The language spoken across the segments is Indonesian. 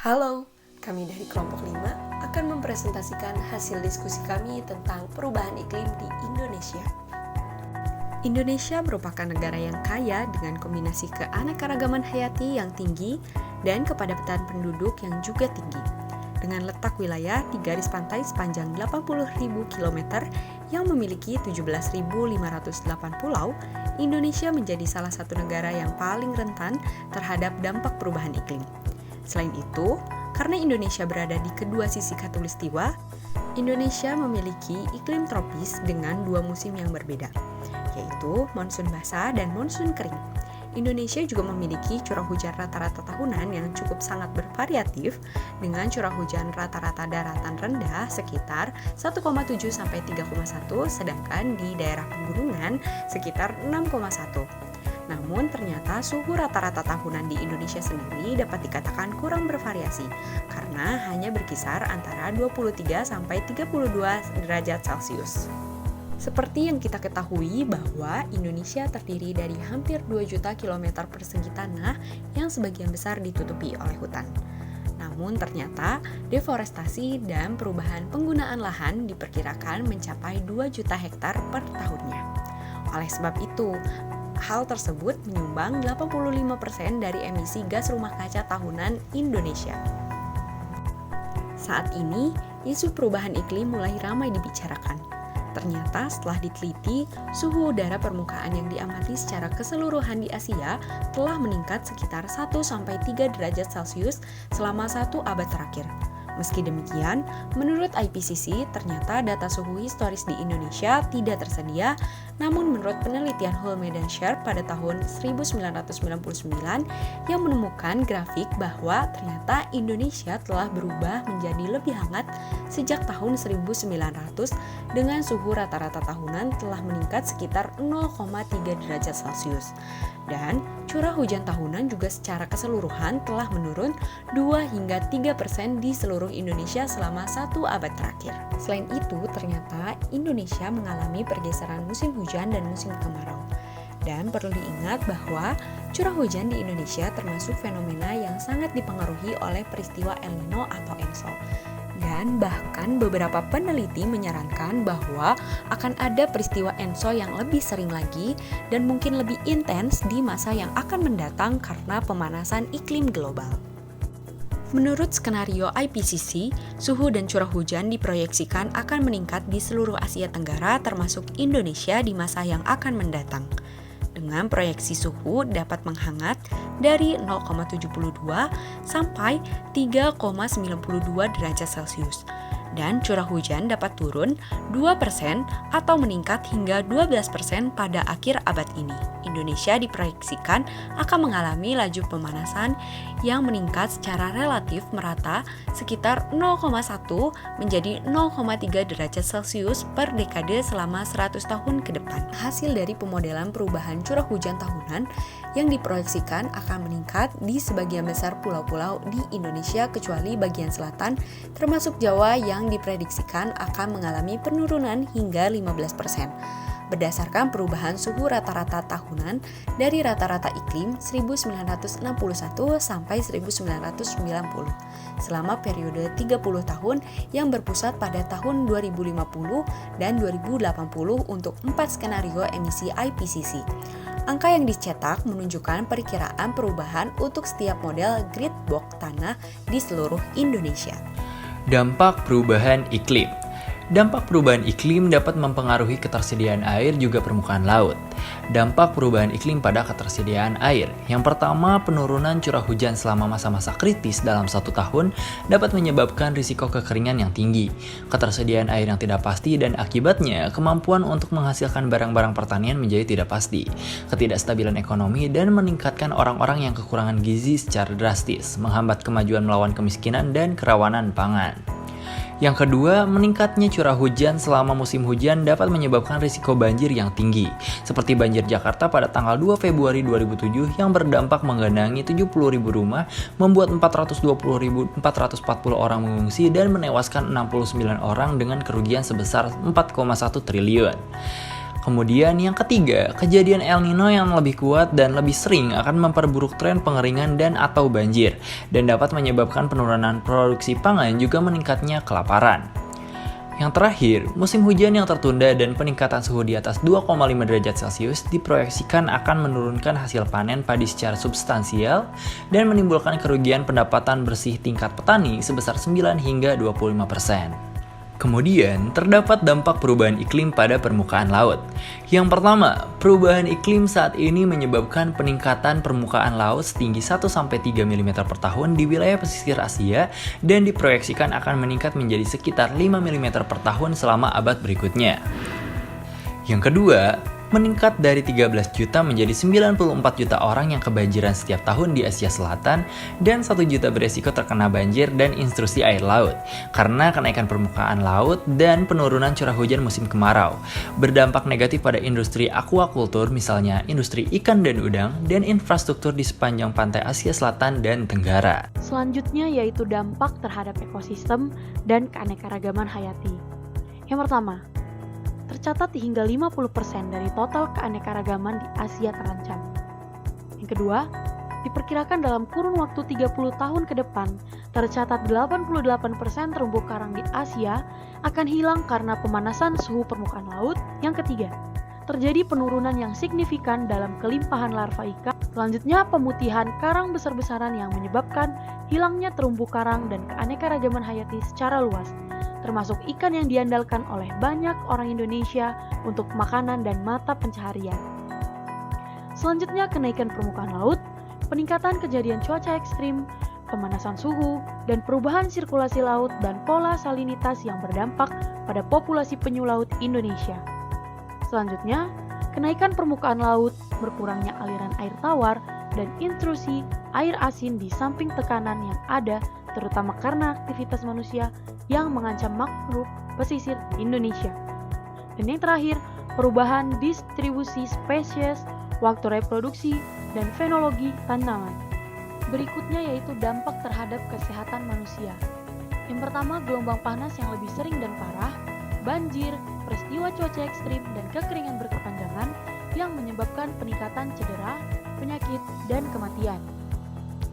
Halo, kami dari kelompok 5 akan mempresentasikan hasil diskusi kami tentang perubahan iklim di Indonesia. Indonesia merupakan negara yang kaya dengan kombinasi keanekaragaman hayati yang tinggi dan kepadatan penduduk yang juga tinggi. Dengan letak wilayah di garis pantai sepanjang 80.000 km yang memiliki 17.508 pulau, Indonesia menjadi salah satu negara yang paling rentan terhadap dampak perubahan iklim. Selain itu, karena Indonesia berada di kedua sisi khatulistiwa, Indonesia memiliki iklim tropis dengan dua musim yang berbeda, yaitu monsun basah dan monsun kering. Indonesia juga memiliki curah hujan rata-rata tahunan yang cukup sangat bervariatif dengan curah hujan rata-rata daratan rendah sekitar 1,7 sampai 3,1, sedangkan di daerah pegunungan sekitar 6,1. Namun ternyata suhu rata-rata tahunan di Indonesia sendiri dapat dikatakan kurang bervariasi karena hanya berkisar antara 23 sampai 32 derajat Celcius. Seperti yang kita ketahui bahwa Indonesia terdiri dari hampir 2 juta kilometer persegi tanah yang sebagian besar ditutupi oleh hutan. Namun ternyata deforestasi dan perubahan penggunaan lahan diperkirakan mencapai 2 juta hektar per tahunnya. Oleh sebab itu, hal tersebut menyumbang 85% dari emisi gas rumah kaca tahunan Indonesia. Saat ini, isu perubahan iklim mulai ramai dibicarakan. Ternyata setelah diteliti, suhu udara permukaan yang diamati secara keseluruhan di Asia telah meningkat sekitar 1-3 derajat Celcius selama 1 abad terakhir. Meski demikian, menurut IPCC, ternyata data suhu historis di Indonesia tidak tersedia, namun menurut penelitian Holme dan Sharp pada tahun 1999 yang menemukan grafik bahwa ternyata Indonesia telah berubah menjadi lebih hangat sejak tahun 1900 dengan suhu rata-rata tahunan telah meningkat sekitar 0,3 derajat Celcius. Dan curah hujan tahunan juga secara keseluruhan telah menurun 2-3% di seluruh Indonesia selama 1 abad terakhir. Selain itu, ternyata Indonesia mengalami pergeseran musim hujan dan musim kemarau. Dan perlu diingat bahwa curah hujan di Indonesia termasuk fenomena yang sangat dipengaruhi oleh peristiwa El Nino atau ENSO. Dan bahkan beberapa peneliti menyarankan bahwa akan ada peristiwa ENSO yang lebih sering lagi dan mungkin lebih intens di masa yang akan mendatang karena pemanasan iklim global. Menurut skenario IPCC, suhu dan curah hujan diproyeksikan akan meningkat di seluruh Asia Tenggara termasuk Indonesia di masa yang akan mendatang. Dengan proyeksi suhu dapat menghangat dari 0,72 sampai 3,92 derajat Celcius. Dan curah hujan dapat turun 2% atau meningkat hingga 12% pada akhir abad ini. Indonesia diproyeksikan akan mengalami laju pemanasan yang meningkat secara relatif merata sekitar 0,1 menjadi 0,3 derajat Celcius per dekade selama 100 tahun ke depan. Hasil dari pemodelan perubahan curah hujan tahunan yang diproyeksikan akan meningkat di sebagian besar pulau-pulau di Indonesia kecuali bagian selatan termasuk Jawa yang diprediksikan akan mengalami penurunan hingga 15%. Berdasarkan perubahan suhu rata-rata tahunan dari rata-rata iklim 1961 sampai 1990 selama periode 30 tahun yang berpusat pada tahun 2050 dan 2080 untuk 4 skenario emisi IPCC. Angka yang dicetak menunjukkan perkiraan perubahan untuk setiap model grid box tanah di seluruh Indonesia. Dampak perubahan iklim. Dampak perubahan iklim dapat mempengaruhi ketersediaan air juga permukaan laut. Dampak perubahan iklim pada ketersediaan air. Yang pertama, penurunan curah hujan selama masa-masa kritis dalam 1 tahun dapat menyebabkan risiko kekeringan yang tinggi, ketersediaan air yang tidak pasti dan akibatnya kemampuan untuk menghasilkan barang-barang pertanian menjadi tidak pasti, ketidakstabilan ekonomi dan meningkatkan orang-orang yang kekurangan gizi secara drastis, menghambat kemajuan melawan kemiskinan dan kerawanan pangan. Yang kedua, meningkatnya curah hujan selama musim hujan dapat menyebabkan risiko banjir yang tinggi, seperti banjir Jakarta pada tanggal 2 Februari 2007 yang berdampak menggenangi 70.000 rumah, membuat 420.440 orang mengungsi dan menewaskan 69 orang dengan kerugian sebesar 4,1 triliun. Kemudian yang ketiga, kejadian El Nino yang lebih kuat dan lebih sering akan memperburuk tren pengeringan dan atau banjir dan dapat menyebabkan penurunan produksi pangan juga meningkatnya kelaparan. Yang terakhir, musim hujan yang tertunda dan peningkatan suhu di atas 2,5 derajat Celcius diproyeksikan akan menurunkan hasil panen padi secara substansial dan menimbulkan kerugian pendapatan bersih tingkat petani sebesar 9 hingga 25%. Kemudian, terdapat dampak perubahan iklim pada permukaan laut. Yang pertama, perubahan iklim saat ini menyebabkan peningkatan permukaan laut setinggi 1-3 mm per tahun di wilayah pesisir Asia dan diproyeksikan akan meningkat menjadi sekitar 5 mm per tahun selama abad berikutnya. Yang kedua, meningkat dari 13 juta menjadi 94 juta orang yang kebanjiran setiap tahun di Asia Selatan dan 1 juta beresiko terkena banjir dan intrusi air laut karena kenaikan permukaan laut dan penurunan curah hujan musim kemarau. Berdampak negatif pada industri aquaculture misalnya industri ikan dan udang dan infrastruktur di sepanjang pantai Asia Selatan dan Tenggara. Selanjutnya yaitu dampak terhadap ekosistem dan keanekaragaman hayati. Yang pertama, tercatat hingga 50% dari total keanekaragaman di Asia terancam. Yang kedua, diperkirakan dalam kurun waktu 30 tahun ke depan, tercatat 88% terumbu karang di Asia akan hilang karena pemanasan suhu permukaan laut. Yang ketiga, terjadi penurunan yang signifikan dalam kelimpahan larva ikan. Selanjutnya, pemutihan karang besar-besaran yang menyebabkan hilangnya terumbu karang dan keanekaragaman hayati secara luas, termasuk ikan yang diandalkan oleh banyak orang Indonesia untuk makanan dan mata pencaharian. Selanjutnya, kenaikan permukaan laut, peningkatan kejadian cuaca ekstrim, pemanasan suhu, dan perubahan sirkulasi laut dan pola salinitas yang berdampak pada populasi penyu laut Indonesia. Selanjutnya, kenaikan permukaan laut, berkurangnya aliran air tawar, dan intrusi air asin di samping tekanan yang ada terutama karena aktivitas manusia yang mengancam makhluk pesisir Indonesia. Dan yang terakhir, perubahan distribusi spesies, waktu reproduksi, dan fenologi tanaman. Berikutnya yaitu dampak terhadap kesehatan manusia. Yang pertama, gelombang panas yang lebih sering dan parah, banjir, peristiwa cuaca ekstrim, dan kekeringan berkepanjangan yang menyebabkan peningkatan cedera, penyakit, dan kematian.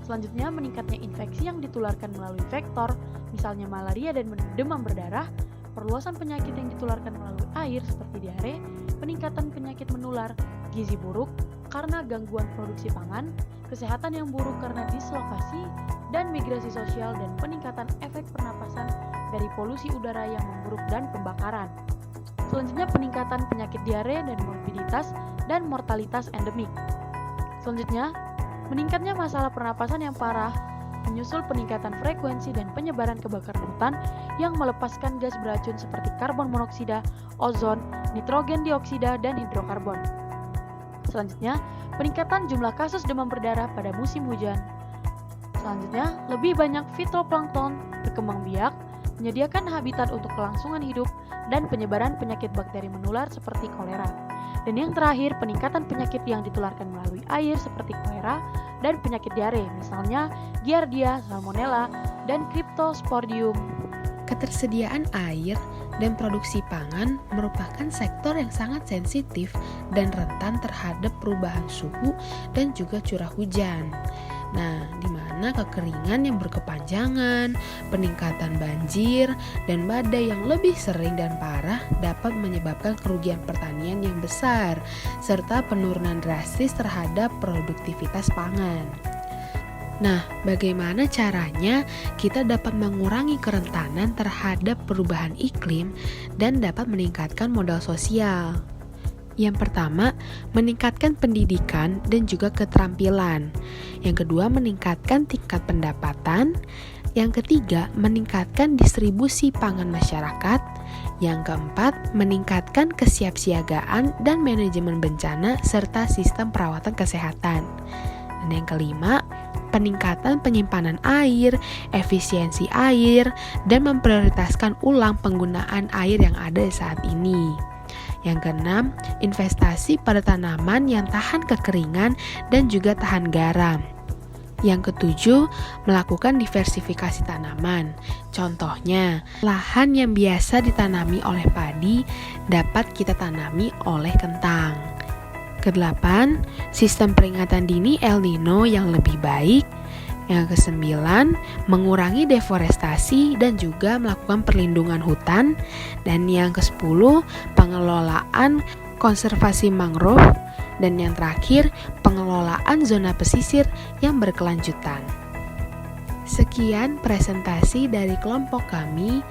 Selanjutnya, meningkatnya infeksi yang ditularkan melalui vektor, misalnya malaria dan demam berdarah, perluasan penyakit yang ditularkan melalui air seperti diare, peningkatan penyakit menular, gizi buruk karena gangguan produksi pangan, kesehatan yang buruk karena dislokasi, dan migrasi sosial dan peningkatan efek pernapasan dari polusi udara yang memburuk dan pembakaran. Selanjutnya, peningkatan penyakit diare dan morbiditas dan mortalitas endemik. Selanjutnya, meningkatnya masalah pernapasan yang parah menyusul peningkatan frekuensi dan penyebaran kebakaran hutan yang melepaskan gas beracun seperti karbon monoksida, ozon, nitrogen dioksida, dan hidrokarbon. Selanjutnya, peningkatan jumlah kasus demam berdarah pada musim hujan. Selanjutnya, lebih banyak fitoplankton berkembang biak, menyediakan habitat untuk kelangsungan hidup, dan penyebaran penyakit bakteri menular seperti kolera. Dan yang terakhir, peningkatan penyakit yang ditularkan melalui air seperti kolera dan penyakit diare, misalnya Giardia, Salmonella, dan Cryptosporidium. Ketersediaan air dan produksi pangan merupakan sektor yang sangat sensitif dan rentan terhadap perubahan suhu dan juga curah hujan. Nah, di mana kekeringan yang berkepanjangan, peningkatan banjir, dan badai yang lebih sering dan parah dapat menyebabkan kerugian pertanian yang besar, serta penurunan drastis terhadap produktivitas pangan. Nah, bagaimana caranya kita dapat mengurangi kerentanan terhadap perubahan iklim dan dapat meningkatkan modal sosial? Yang pertama, meningkatkan pendidikan dan juga keterampilan. Yang kedua, meningkatkan tingkat pendapatan. Yang ketiga, meningkatkan distribusi pangan masyarakat. Yang keempat, meningkatkan kesiapsiagaan dan manajemen bencana serta sistem perawatan kesehatan. Dan yang kelima, peningkatan penyimpanan air, efisiensi air, dan memprioritaskan ulang penggunaan air yang ada saat ini. Yang keenam, investasi pada tanaman yang tahan kekeringan dan juga tahan garam. Yang ketujuh, melakukan diversifikasi tanaman. Contohnya, lahan yang biasa ditanami oleh padi dapat kita tanami oleh kentang. Kedelapan, sistem peringatan dini El Nino yang lebih baik. Yang kesembilan, mengurangi deforestasi dan juga melakukan perlindungan hutan. Dan yang kesepuluh, pengelolaan konservasi mangrove. Dan yang terakhir, pengelolaan zona pesisir yang berkelanjutan. Sekian presentasi dari kelompok kami.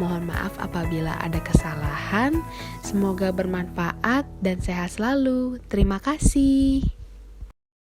Mohon maaf apabila ada kesalahan. Semoga bermanfaat dan sehat selalu. Terima kasih.